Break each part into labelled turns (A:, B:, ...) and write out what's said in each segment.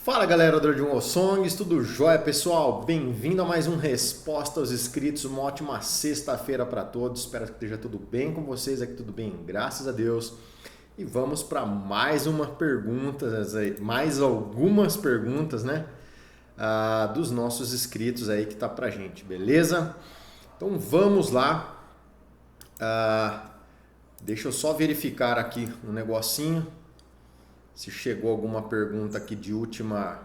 A: Fala galera do Dragon Songs, tudo jóia pessoal? Bem-vindo a mais um Resposta aos Inscritos, uma ótima sexta-feira para todos, espero que esteja tudo bem com vocês, aqui tudo bem, graças a Deus. E vamos para mais uma pergunta, mais algumas perguntas, né? Dos nossos inscritos aí que tá pra gente, beleza? Então vamos lá. Deixa eu só verificar aqui um negocinho. Se chegou alguma pergunta aqui de última,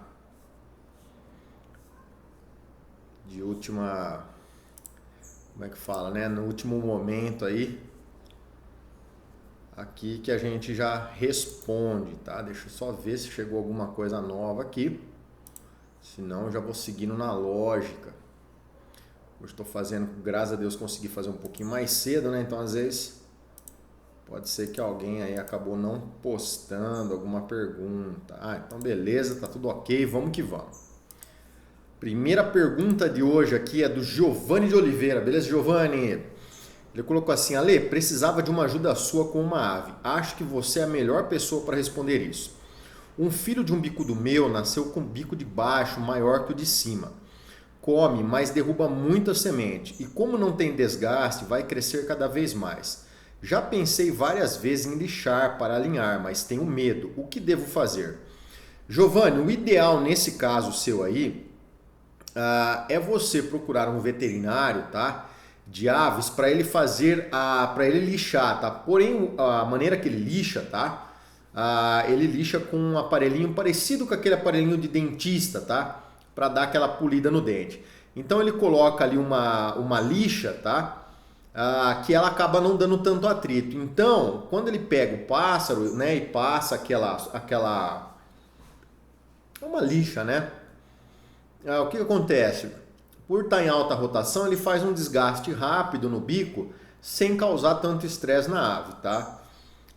A: como é que fala, né? No último momento aí, aqui que a gente já responde, tá? Deixa eu só ver se chegou alguma coisa nova aqui. Senão eu já vou seguindo na lógica. Hoje estou fazendo, graças a Deus, consegui fazer um pouquinho mais cedo, né? Então às vezes pode ser que alguém aí acabou não postando alguma pergunta. Então beleza, tá tudo ok, vamos que vamos. Primeira pergunta de hoje aqui é do Giovanni de Oliveira, beleza, Giovanni? Ele colocou assim: Ale, precisava de uma ajuda sua com uma ave. Acho que você é a melhor pessoa para responder isso. Um filho de um bicudo meu nasceu com o bico de baixo maior que o de cima. Come, mas derruba muita semente. E como não tem desgaste, vai crescer cada vez mais. Já pensei várias vezes em lixar para alinhar, mas tenho medo. O que devo fazer? Giovanni, o ideal nesse caso seu aí é você procurar um veterinário, tá? De aves para ele fazer, para ele lixar, tá? Porém, a maneira que ele lixa, tá? Ele lixa com um aparelhinho parecido com aquele aparelhinho de dentista, tá? Para dar aquela polida no dente. Então ele coloca ali uma lixa, tá? Que ela acaba não dando tanto atrito. Então, quando ele pega o pássaro, né, e passa aquela uma lixa, né? O que acontece? Por estar em alta rotação, ele faz um desgaste rápido no bico, sem causar tanto estresse na ave, tá?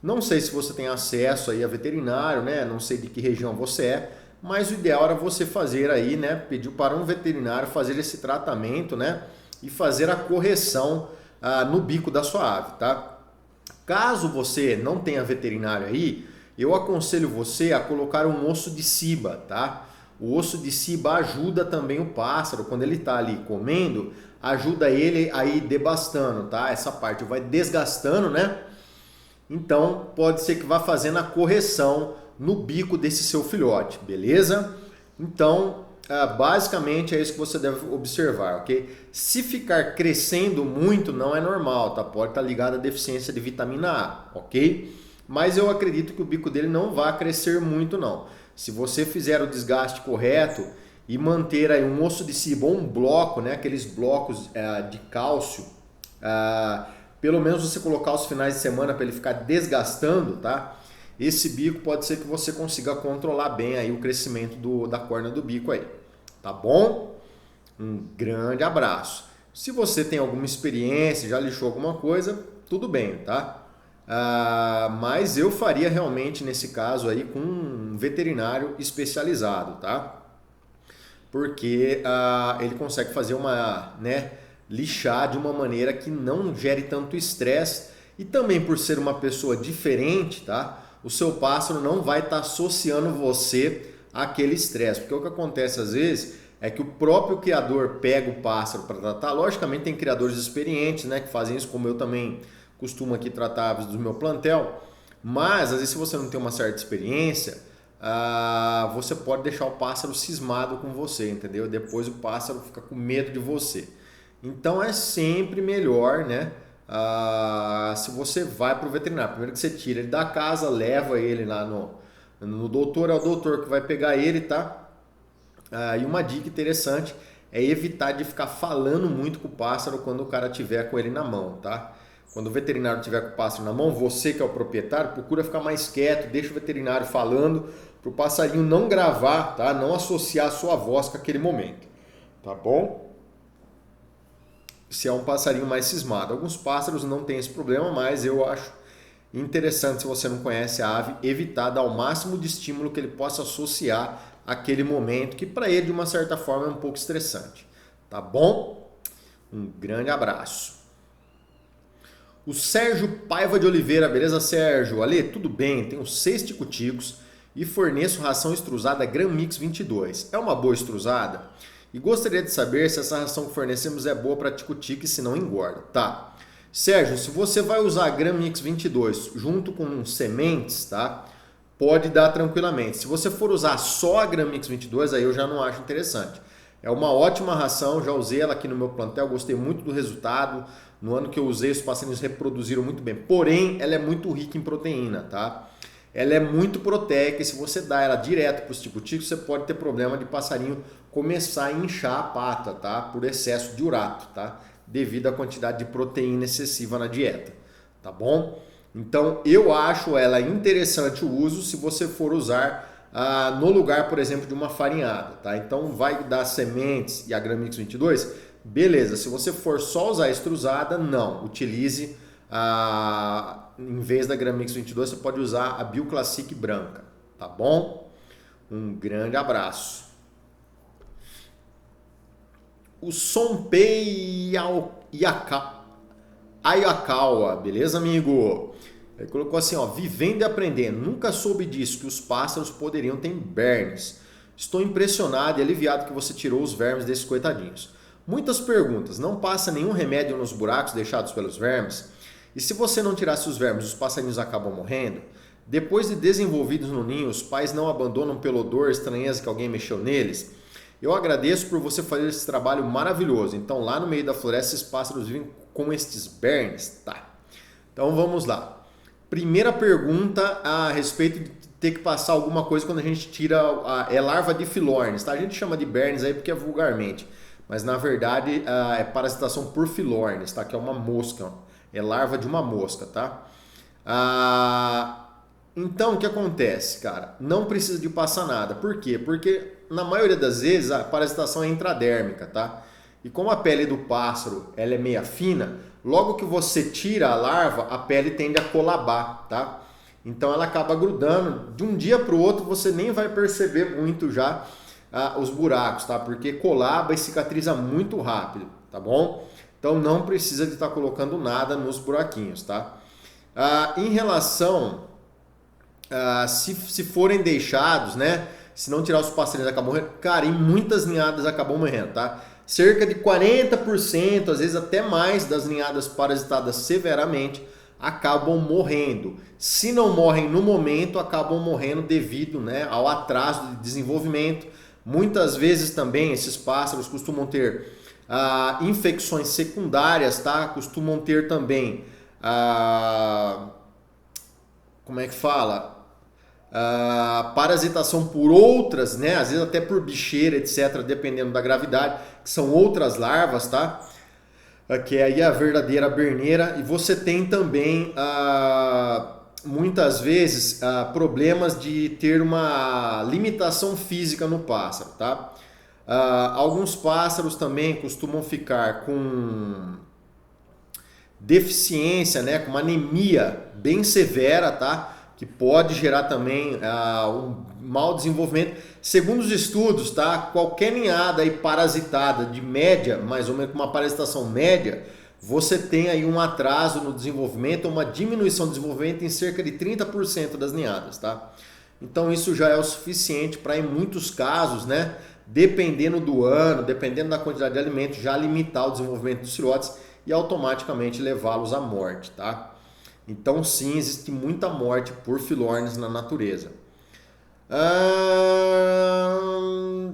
A: Não sei se você tem acesso aí a veterinário, né? Não sei de que região você é, mas o ideal era você fazer aí, né? Pedir para um veterinário fazer esse tratamento, né? E fazer a correção no bico da sua ave, tá? Caso você não tenha veterinário aí, eu aconselho você a colocar um osso de ciba, tá? O osso de ciba ajuda também o pássaro, quando ele está ali comendo, ajuda ele a ir debastando, tá? Essa parte vai desgastando, né? Então pode ser que vá fazendo a correção no bico desse seu filhote, beleza? Então basicamente é isso que você deve observar, ok? Se ficar crescendo muito não é normal, tá? Pode estar ligado à deficiência de vitamina A, ok? Mas eu acredito que o bico dele não vai crescer muito não. Se você fizer o desgaste correto e manter aí um osso de ciba ou um bloco, né? Aqueles blocos de cálcio, pelo menos você colocar os finais de semana para ele ficar desgastando, tá? Esse bico pode ser que você consiga controlar bem aí o crescimento da córnea do bico aí, tá bom? Um grande abraço. Se você tem alguma experiência, já lixou alguma coisa, tudo bem, tá? Mas eu faria realmente nesse caso aí com um veterinário especializado, tá? Porque ele consegue fazer lixar de uma maneira que não gere tanto estresse e também por ser uma pessoa diferente, tá? O seu pássaro não vai estar associando você àquele estresse. Porque o que acontece às vezes é que o próprio criador pega o pássaro para tratar. Logicamente tem criadores experientes, né, que fazem isso, como eu também costumo aqui tratar aves do meu plantel. Mas às vezes se você não tem uma certa experiência, você pode deixar o pássaro cismado com você, entendeu? Depois o pássaro fica com medo de você. Então é sempre melhor, né? Se você vai para o veterinário, primeiro que você tira ele da casa, leva ele lá no doutor, é o doutor que vai pegar ele, tá? E uma dica interessante é evitar de ficar falando muito com o pássaro quando o cara tiver com ele na mão, tá? Quando o veterinário tiver com o pássaro na mão, você que é o proprietário, procura ficar mais quieto, deixa o veterinário falando para o passarinho não gravar, tá? Não associar a sua voz com aquele momento, tá bom? Se é um passarinho mais cismado. Alguns pássaros não têm esse problema, mas eu acho interessante, se você não conhece a ave, evitar dar o máximo de estímulo que ele possa associar àquele momento, que para ele, de uma certa forma, é um pouco estressante. Tá bom? Um grande abraço. O Sérgio Paiva de Oliveira, beleza, Sérgio? Ale, tudo bem? Tenho 6 ticuticos e forneço ração extrusada Granmix 22. É uma boa extrusada? E gostaria de saber se essa ração que fornecemos é boa para tico-tico e se não engorda. Tá. Sérgio, se você vai usar a Granmix 22 junto com sementes, tá? Pode dar tranquilamente. Se você for usar só a Granmix 22, aí eu já não acho interessante. É uma ótima ração, já usei ela aqui no meu plantel, gostei muito do resultado. No ano que eu usei, os passarinhos reproduziram muito bem. Porém, ela é muito rica em proteína, tá? Ela é muito proteica e se você dá ela direto para os tico-ticos, você pode ter problema de passarinho começar a inchar a pata, tá? Por excesso de urato, tá? Devido à quantidade de proteína excessiva na dieta, tá bom? Então, eu acho ela interessante o uso se você for usar no lugar, por exemplo, de uma farinhada, tá? Então, vai dar sementes e a Granmix 22, beleza. Se você for só usar a extrusada, não. Utilize, em vez da Granmix 22, você pode usar a Bioclassic branca, tá bom? Um grande abraço. O Sonpei Ayakawa, beleza, amigo? Ele colocou assim, ó, vivendo e aprendendo. Nunca soube disso, que os pássaros poderiam ter vermes. Estou impressionado e aliviado que você tirou os vermes desses coitadinhos. Muitas perguntas. Não passa nenhum remédio nos buracos deixados pelos vermes? E se você não tirasse os vermes, os passarinhos acabam morrendo? Depois de desenvolvidos no ninho, os pais não abandonam pelo odor, estranheza que alguém mexeu neles? Eu agradeço por você fazer esse trabalho maravilhoso. Então, lá no meio da floresta, esses pássaros vivem com estes vermes? Tá. Então, vamos lá. Primeira pergunta a respeito de ter que passar alguma coisa quando a gente tira é larva de filornes, tá? A gente chama de bernes aí porque é vulgarmente, mas na verdade é parasitação por filornes, tá? Que é uma mosca, é larva de uma mosca, tá? Então, o que acontece, cara? Não precisa de passar nada. Por quê? Porque na maioria das vezes a parasitação é intradérmica, tá? E como a pele do pássaro ela é meia fina, logo que você tira a larva, a pele tende a colabar, tá? Então ela acaba grudando. De um dia para o outro você nem vai perceber muito já os buracos, tá? Porque colaba e cicatriza muito rápido, tá bom? Então não precisa de estar colocando nada nos buraquinhos, tá? Em relação... se forem deixados, né? Se não tirar os passarinhos acabam morrendo. Cara, em muitas ninhadas acabam morrendo, tá? Cerca de 40%, às vezes até mais das ninhadas parasitadas severamente acabam morrendo. Se não morrem no momento, acabam morrendo devido, né, ao atraso de desenvolvimento. Muitas vezes também esses pássaros costumam ter infecções secundárias, tá? Costumam ter também, como é que fala? Parasitação por outras, né? Às vezes até por bicheira, etc., dependendo da gravidade, que são outras larvas, tá? Que é aí a verdadeira berneira. E você tem também, muitas vezes, problemas de ter uma limitação física no pássaro, tá? Alguns pássaros também costumam ficar com deficiência, né? Com uma anemia bem severa, tá? Que pode gerar também um mau desenvolvimento. Segundo os estudos, tá? Qualquer ninhada aí parasitada de média, mais ou menos com uma parasitação média, você tem aí um atraso no desenvolvimento, uma diminuição do desenvolvimento em cerca de 30% das ninhadas, tá? Então isso já é o suficiente para, em muitos casos, né? Dependendo do ano, dependendo da quantidade de alimento, já limitar o desenvolvimento dos filhotes e automaticamente levá-los à morte, tá? Então sim, existe muita morte por filornes na natureza.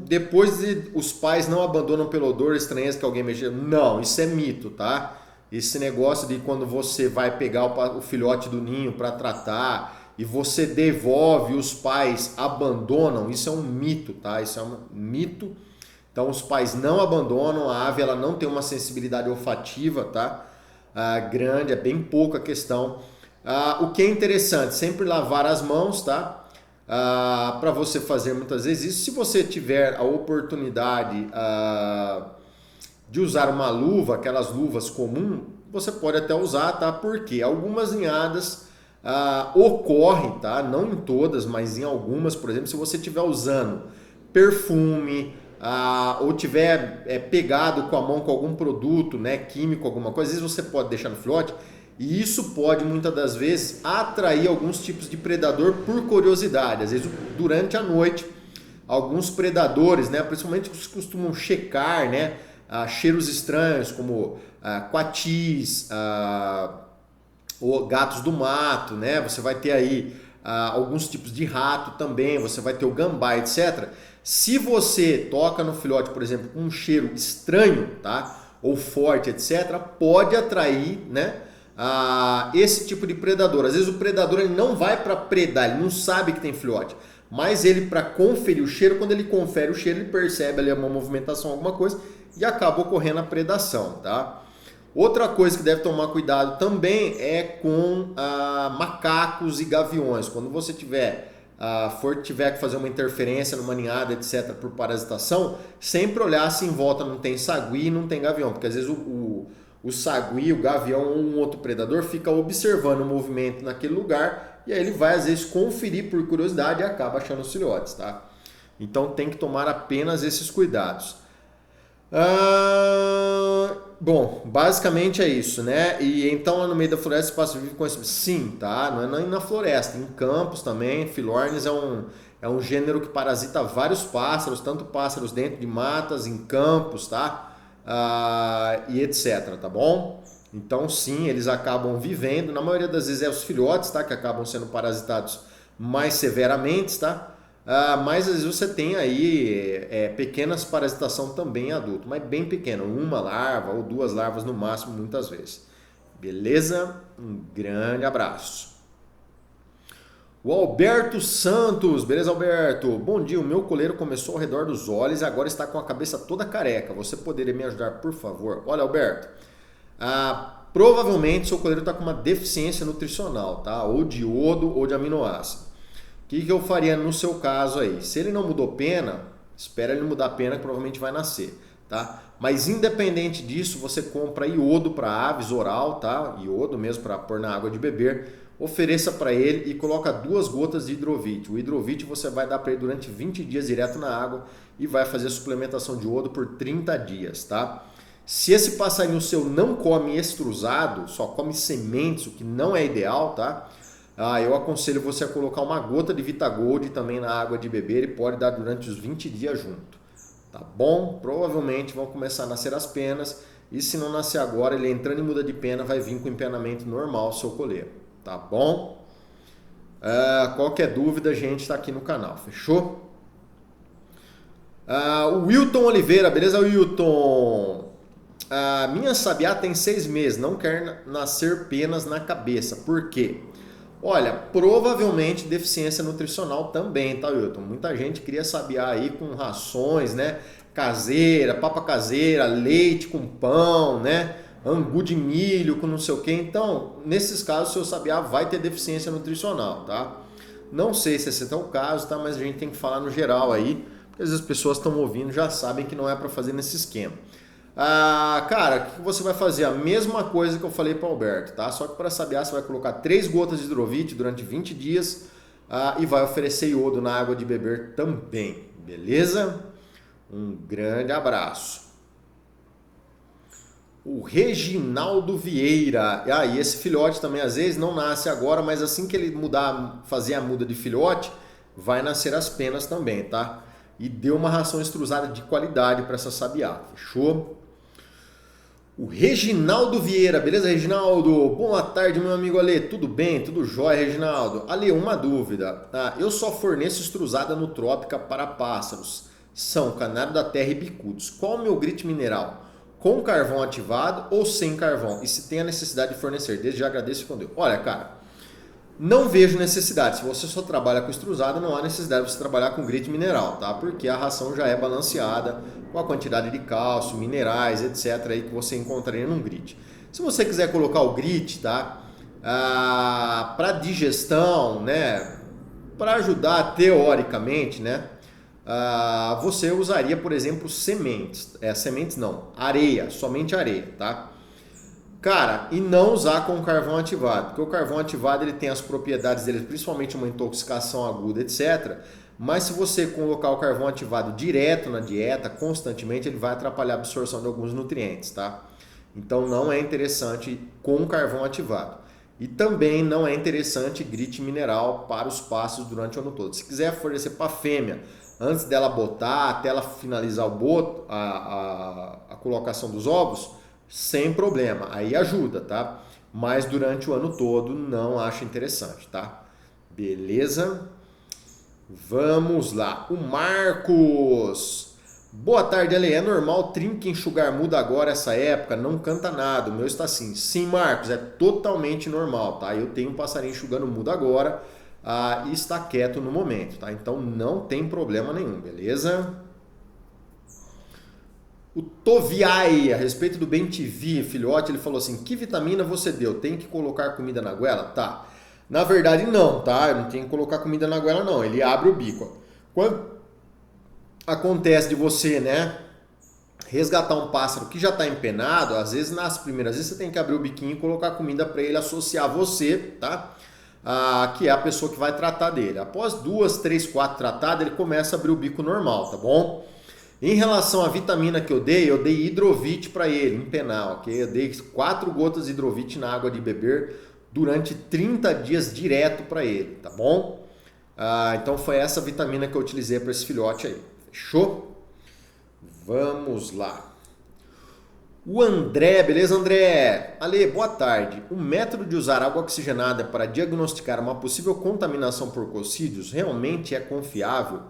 A: Depois os pais não abandonam pelo odor, estranheza que alguém mexeu. Não, isso é mito, tá? Esse negócio de quando você vai pegar o filhote do ninho para tratar e você devolve, os pais abandonam, isso é um mito, tá? Isso é um mito. Então os pais não abandonam, a ave ela não tem uma sensibilidade olfativa, tá? Grande, é bem pouca questão. O que é interessante, sempre lavar as mãos, tá? Para você fazer muitas vezes isso. Se você tiver a oportunidade de usar uma luva, aquelas luvas comuns, você pode até usar, tá? Porque algumas ninhadas ocorrem, tá? Não em todas, mas em algumas, por exemplo, se você estiver usando perfume, ou tiver pegado com a mão com algum produto, né, químico, alguma coisa, às vezes você pode deixar no filhote E isso pode, muitas das vezes, atrair alguns tipos de predador por curiosidade. Às vezes, durante a noite, alguns predadores, né, principalmente os que costumam checar, né, cheiros estranhos, como coatis, ou gatos do mato, né? Você vai ter aí alguns tipos de rato também, você vai ter o gambá, etc. Se você toca no filhote, por exemplo, com um cheiro estranho, tá? Ou forte, etc., pode atrair, né, esse tipo de predador. Às vezes o predador ele não vai para predar, ele não sabe que tem filhote, mas ele, para conferir o cheiro, quando ele confere o cheiro, ele percebe ali uma movimentação, alguma coisa, e acaba ocorrendo a predação, tá? Outra coisa que deve tomar cuidado também é com macacos e gaviões. Quando você tiver que fazer uma interferência numa ninhada, etc., por parasitação, sempre olhar se em volta não tem sagui e não tem gavião, porque às vezes o sagui, o gavião ou um outro predador fica observando o movimento naquele lugar e aí ele vai às vezes conferir por curiosidade e acaba achando os filhotes, tá? Então tem que tomar apenas esses cuidados. Bom, basicamente é isso, né? E então lá no meio da floresta o pássaro vive com esse... Sim, tá? Não é nem na floresta, em campos também. Filornis é um gênero que parasita vários pássaros, tanto pássaros dentro de matas, em campos, tá? E etc, tá bom? Então sim, eles acabam vivendo, na maioria das vezes é os filhotes, tá? Que acabam sendo parasitados mais severamente, tá? Mas às vezes você tem aí pequenas parasitação também em adulto, mas bem pequeno, uma larva ou duas larvas no máximo, muitas vezes. Beleza? Um grande abraço. O Alberto Santos, beleza, Alberto? Bom dia, o meu coleiro começou ao redor dos olhos e agora está com a cabeça toda careca. Você poderia me ajudar, por favor? Olha, Alberto, provavelmente seu coleiro está com uma deficiência nutricional, tá? Ou de iodo ou de aminoácido. O que eu faria no seu caso aí? Se ele não mudou pena, espera ele mudar a pena que provavelmente vai nascer, tá? Mas independente disso, você compra iodo para aves oral, tá? Iodo mesmo para pôr na água de beber. Ofereça para ele e coloca 2 gotas de hidrovite. O hidrovite você vai dar para ele durante 20 dias direto na água e vai fazer a suplementação de iodo por 30 dias, tá? Se esse passarinho seu não come extrusado, só come sementes, o que não é ideal, tá? Eu aconselho você a colocar uma gota de Vitagold também na água de beber e pode dar durante os 20 dias junto. Tá bom? Provavelmente vão começar a nascer as penas e se não nascer agora, ele entrando em muda de pena vai vir com empenamento normal seu coleiro. Tá bom? Qualquer dúvida, a gente está aqui no canal. Fechou? O Wilton Oliveira, beleza, Wilton? Minha sabiá tem 6 meses, não quer nascer penas na cabeça. Por quê? Olha, provavelmente deficiência nutricional também, tá, Wilton? Muita gente cria sabiá aí com rações, né? Caseira, papa caseira, leite com pão, né? Angu de milho com não sei o que. Então, nesses casos, seu sabiá vai ter deficiência nutricional, tá? Não sei se esse é o caso, tá? Mas a gente tem que falar no geral aí, porque às vezes as pessoas estão ouvindo já sabem que não é para fazer nesse esquema. Cara, o que você vai fazer? A mesma coisa que eu falei para o Alberto, tá? Só que para sabiá você vai colocar 3 gotas de hidrovite durante 20 dias e vai oferecer iodo na água de beber também, beleza? Um grande abraço. O Reginaldo Vieira. E esse filhote também às vezes não nasce agora, mas assim que ele fazer a muda de filhote, vai nascer as penas também, tá? E deu uma ração extrusada de qualidade para essa sabiá, fechou? O Reginaldo Vieira, beleza, Reginaldo? Boa tarde, meu amigo Ale, tudo bem? Tudo jóia, Reginaldo? Ale, uma dúvida, tá? Eu só forneço extrusada nutrópica para pássaros, são canário da terra e bicudos. Qual o meu grit mineral? Com carvão ativado ou sem carvão? E se tem a necessidade de fornecer? Desde já agradeço e respondeu. Olha, cara, não vejo necessidade. Se você só trabalha com extrusada, não há necessidade de você trabalhar com grit mineral, tá? Porque a ração já é balanceada com a quantidade de cálcio, minerais, etc. aí que você encontraria num grit. Se você quiser colocar o grit, tá? Para digestão, né? Para ajudar teoricamente, né? Você usaria, por exemplo, sementes. Sementes não, areia, somente areia, tá? Cara, e não usar com carvão ativado, porque o carvão ativado ele tem as propriedades dele, principalmente uma intoxicação aguda, etc. Mas se você colocar o carvão ativado direto na dieta, constantemente, ele vai atrapalhar a absorção de alguns nutrientes, tá? Então não é interessante com carvão ativado. E também não é interessante grit mineral para os pássaros durante o ano todo. Se quiser fornecer para a fêmea, antes dela botar, até ela finalizar o boto, a colocação dos ovos, sem problema, aí ajuda, tá? Mas durante o ano todo não acho interessante, tá? Beleza? Vamos lá. O Marcos. Boa tarde, Ale. É normal trinca enxugar muda agora essa época? Não canta nada. O meu está assim. Sim, Marcos, é totalmente normal, tá? Eu tenho um passarinho enxugando muda agora e está quieto no momento, tá? Então não tem problema nenhum, beleza? O Toviai, a respeito do Bem-TV, filhote, ele falou assim, que vitamina você deu? Tem que colocar comida na goela? Tá. Na verdade não, tá? Eu não tenho que colocar comida na goela não, ele abre o bico. Quando acontece de você, né, resgatar um pássaro que já está empenado, às vezes nas primeiras vezes você tem que abrir o biquinho e colocar comida para ele associar você, tá? Que é a pessoa que vai tratar dele. Após 2, 3, 4 tratadas, ele começa a abrir o bico normal, tá bom? Em relação à vitamina que eu dei hidrovite para ele, empenar, ok? Eu dei 4 gotas de hidrovite na água de beber durante 30 dias direto para ele, tá bom? Então foi essa vitamina que eu utilizei para esse filhote aí. Fechou? Vamos lá. O André, beleza André? Ale, boa tarde. O método de usar água oxigenada para diagnosticar uma possível contaminação por cocídios realmente é confiável?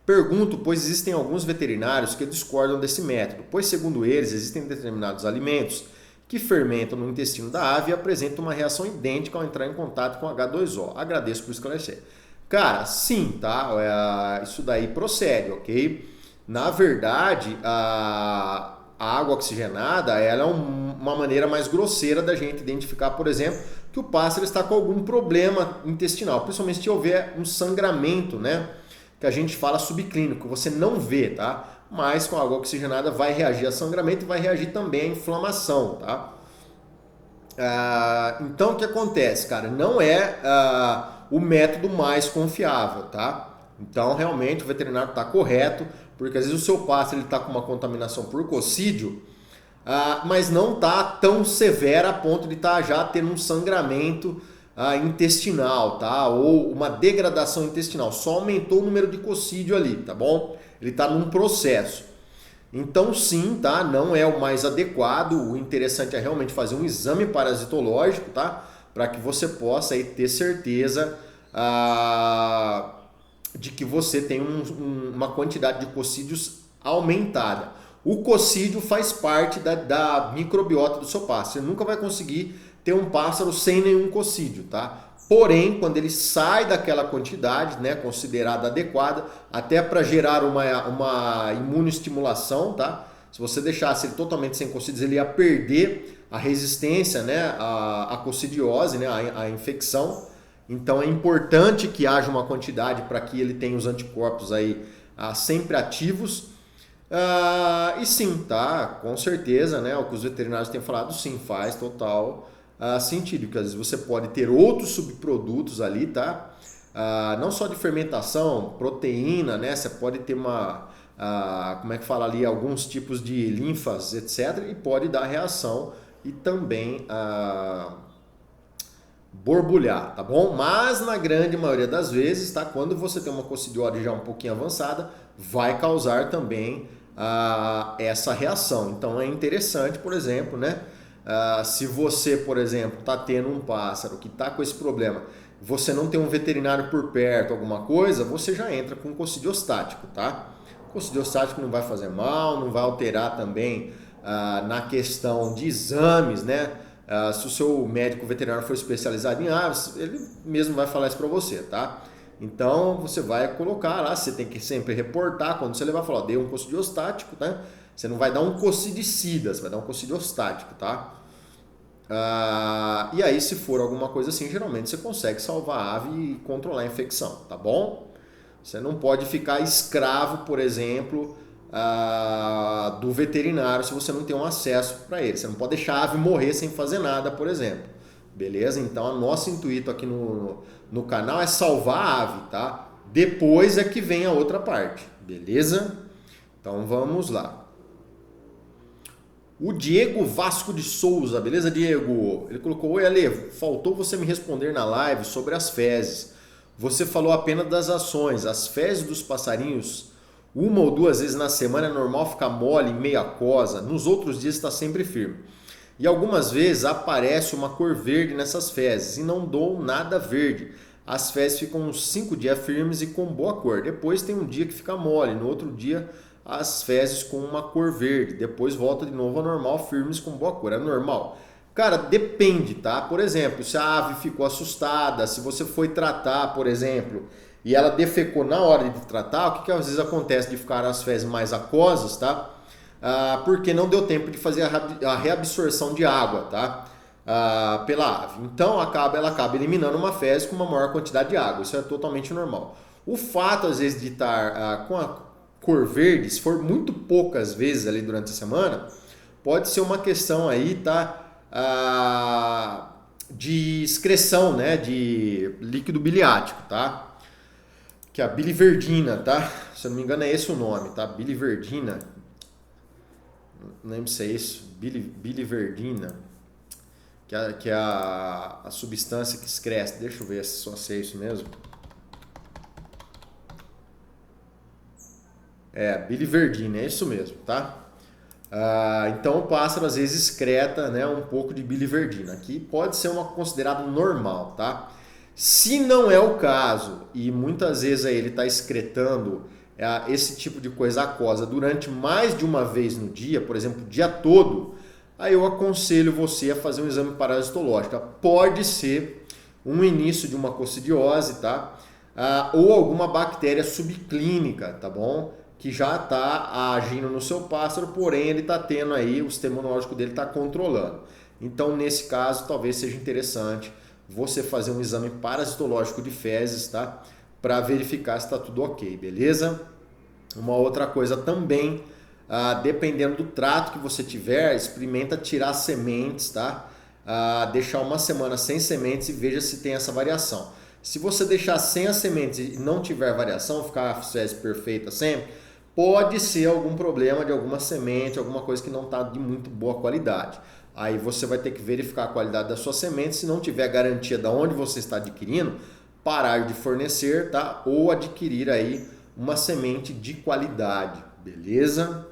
A: Pergunto, pois existem alguns veterinários que discordam desse método, pois segundo eles existem determinados alimentos que fermentam no intestino da ave e apresentam uma reação idêntica ao entrar em contato com H2O. Agradeço por esclarecer. Cara, sim, tá? Isso daí procede, ok? Na verdade, a água oxigenada ela é uma maneira mais grosseira da gente identificar, por exemplo, que o pássaro está com algum problema intestinal, principalmente se houver um sangramento, né? Que a gente fala subclínico, você não vê, tá? Mas com a água oxigenada vai reagir a sangramento e vai reagir também a inflamação, tá? Então o que acontece, cara? Não é o método mais confiável, tá? Então realmente o veterinário está correto, porque às vezes o seu pássaro está com uma contaminação por cocídio, mas não está tão severa a ponto de estar já tendo um sangramento intestinal, tá? Ou uma degradação intestinal. Só aumentou o número de cocídio ali, tá bom? Ele está num processo. Então sim, tá? Não é o mais adequado. O interessante é realmente fazer um exame parasitológico, tá? Para que você possa aí ter certeza de que você tem uma quantidade de cocídios aumentada. O cocídio faz parte da microbiota do seu pássaro. Você nunca vai conseguir ter um pássaro sem nenhum cocídio, tá? Porém, quando ele sai daquela quantidade, né, considerada adequada, até para gerar uma imunoestimulação, tá? Se você deixasse ele totalmente sem cocídios, ele ia perder a resistência, né, à cocidiose, né, à infecção. Então é importante que haja uma quantidade para que ele tenha os anticorpos aí sempre ativos. E sim, tá? Com certeza, né? O que os veterinários têm falado, sim, faz total sentido, porque às vezes você pode ter outros subprodutos ali, tá? Não só de fermentação, proteína, né? Você pode ter como é que fala ali, alguns tipos de linfas, etc. E pode dar reação e também borbulhar, tá bom? Mas na grande maioria das vezes, tá? Quando você tem uma cocidiose já um pouquinho avançada, vai causar também essa reação. Então é interessante, por exemplo, né? Se você, por exemplo, está tendo um pássaro que está com esse problema, você não tem um veterinário por perto, alguma coisa, você já entra com cocidiostático, tá? Cocidiostático não vai fazer mal, não vai alterar também na questão de exames, né? Se o seu médico veterinário for especializado em aves, ele mesmo vai falar isso para você, tá? Então você vai colocar lá, você tem que sempre reportar, quando você levar, falar, dei um cocidiostático, né? Você não vai dar um cocidicida, você vai dar um cocidiostático, tá? E aí, se for alguma coisa assim, geralmente você consegue salvar a ave e controlar a infecção, tá bom? Você não pode ficar escravo, por exemplo, do veterinário se você não tem um acesso para ele. Você não pode deixar a ave morrer sem fazer nada, por exemplo. Beleza? Então, o nosso intuito aqui no canal é salvar a ave, tá? Depois é que vem a outra parte, beleza? Então, vamos lá. O Diego Vasco de Souza, beleza, Diego? Ele colocou: oi, Ale, faltou você me responder na live sobre as fezes. Você falou apenas das ações. As fezes dos passarinhos, uma ou duas vezes na semana é normal ficar mole, meio aquosa. Nos outros dias está sempre firme. E algumas vezes aparece uma cor verde nessas fezes e não dou nada verde. As fezes ficam uns 5 dias firmes e com boa cor. Depois tem um dia que fica mole, no outro dia as fezes com uma cor verde. Depois volta de novo ao normal, firmes com boa cor. É normal? Cara, depende, tá? Por exemplo, se a ave ficou assustada, se você foi tratar, por exemplo, e ela defecou na hora de tratar, o que às vezes acontece de ficar as fezes mais aquosas, tá? Porque não deu tempo de fazer a reabsorção de água, tá? Pela ave. Então ela acaba eliminando uma fezes com uma maior quantidade de água. Isso é totalmente normal. O fato, às vezes, de estar com a cor verde, se for muito poucas vezes ali durante a semana, pode ser uma questão aí, tá? De excreção, né? De líquido biliático, tá? Que é a biliverdina, tá? Se eu não me engano é esse o nome, tá? Biliverdina. Não lembro se é isso. Biliverdina. Que é a substância que excreta. Deixa eu ver se só sei isso mesmo. Biliverdina, é isso mesmo, tá? Então o pássaro às vezes excreta, né, um pouco de biliverdina. Aqui pode ser considerado normal, tá? Se não é o caso e muitas vezes aí ele está excretando esse tipo de coisa aquosa durante mais de uma vez no dia, por exemplo, o dia todo, aí eu aconselho você a fazer um exame parasitológico. Tá? Pode ser um início de uma coccidiose, tá? Ou alguma bactéria subclínica, tá bom? Que já está agindo no seu pássaro, porém ele está tendo aí, o sistema imunológico dele está controlando. Então, nesse caso, talvez seja interessante você fazer um exame parasitológico de fezes, tá? Para verificar se está tudo ok, beleza? Uma outra coisa também, dependendo do trato que você tiver, experimenta tirar sementes, tá? Deixar uma semana sem sementes e veja se tem essa variação. Se você deixar sem as sementes e não tiver variação, ficar a fezes perfeita sempre, pode ser algum problema de alguma semente, alguma coisa que não está de muito boa qualidade. Aí você vai ter que verificar a qualidade da sua semente. Se não tiver garantia de onde você está adquirindo, parar de fornecer, tá? Ou adquirir aí uma semente de qualidade, beleza?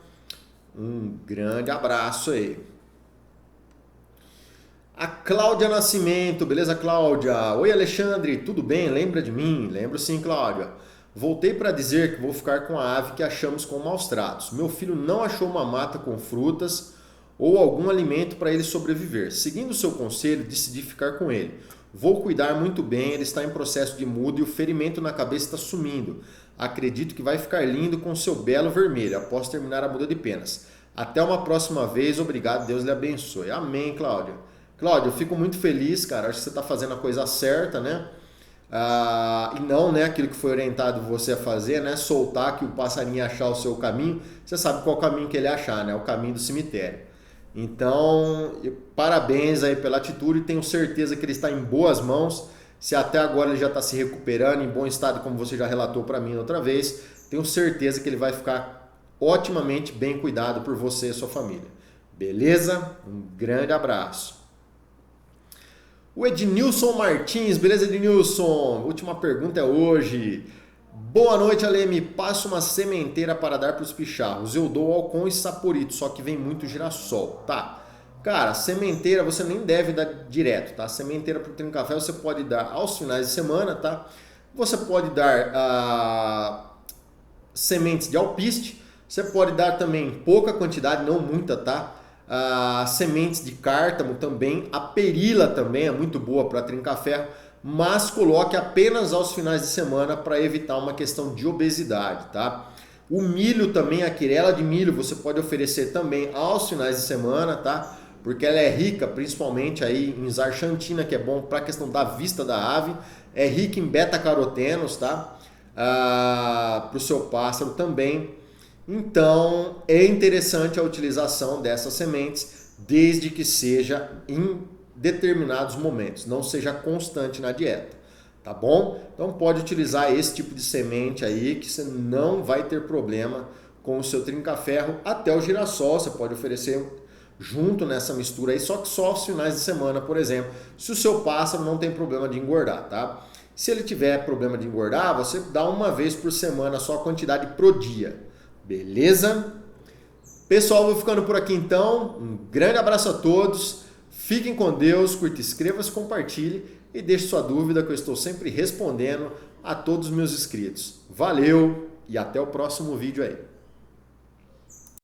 A: Um grande abraço aí. A Cláudia Nascimento, beleza, Cláudia? Oi, Alexandre, tudo bem? Lembra de mim? Lembro sim, Cláudia. Voltei para dizer que vou ficar com a ave que achamos com maus tratos. Meu filho não achou uma mata com frutas ou algum alimento para ele sobreviver. Seguindo o seu conselho, decidi ficar com ele. Vou cuidar muito bem, ele está em processo de muda e o ferimento na cabeça está sumindo. Acredito que vai ficar lindo com seu belo vermelho após terminar a muda de penas. Até uma próxima vez, obrigado, Deus lhe abençoe. Amém, Cláudia. Cláudia, eu fico muito feliz, cara, acho que você está fazendo a coisa certa, né? E não, né, aquilo que foi orientado você a fazer, né? Soltar que o passarinho achar o seu caminho. Você sabe qual caminho que ele achar, né? O caminho do cemitério. Então, parabéns aí pela atitude, tenho certeza que ele está em boas mãos. Se até agora ele já está se recuperando, em bom estado, como você já relatou para mim outra vez, tenho certeza que ele vai ficar otimamente bem cuidado por você e sua família. Beleza? Um grande abraço. O Ednilson Martins, beleza, Ednilson? Última pergunta é hoje. Boa noite, Ale. Me passa uma sementeira para dar para os picharros. Eu dou alcon e saporito, só que vem muito girassol, tá? Cara, sementeira você nem deve dar direto, tá? Sementeira para o trinca-café você pode dar aos finais de semana, tá? Você pode dar sementes de alpiste, você pode dar também pouca quantidade, não muita, tá? Sementes de cártamo também, a perila também é muito boa para trinca-ferro, mas coloque apenas aos finais de semana para evitar uma questão de obesidade, tá? O milho também, a quirela de milho, você pode oferecer também aos finais de semana, tá? Porque ela é rica, principalmente aí em zarxantina, que é bom para a questão da vista da ave, é rica em beta-carotenos, tá? Para o seu pássaro também. Então, é interessante a utilização dessas sementes, desde que seja em determinados momentos, não seja constante na dieta, tá bom? Então, pode utilizar esse tipo de semente aí, que você não vai ter problema com o seu trinca-ferro. Até o girassol, você pode oferecer junto nessa mistura aí, só que só aos finais de semana, por exemplo, se o seu pássaro não tem problema de engordar, tá? Se ele tiver problema de engordar, você dá uma vez por semana só a quantidade pro dia, beleza? Pessoal, vou ficando por aqui então, um grande abraço a todos, fiquem com Deus, curta, inscreva-se, compartilhe e deixe sua dúvida que eu estou sempre respondendo a todos os meus inscritos. Valeu e até o próximo vídeo aí.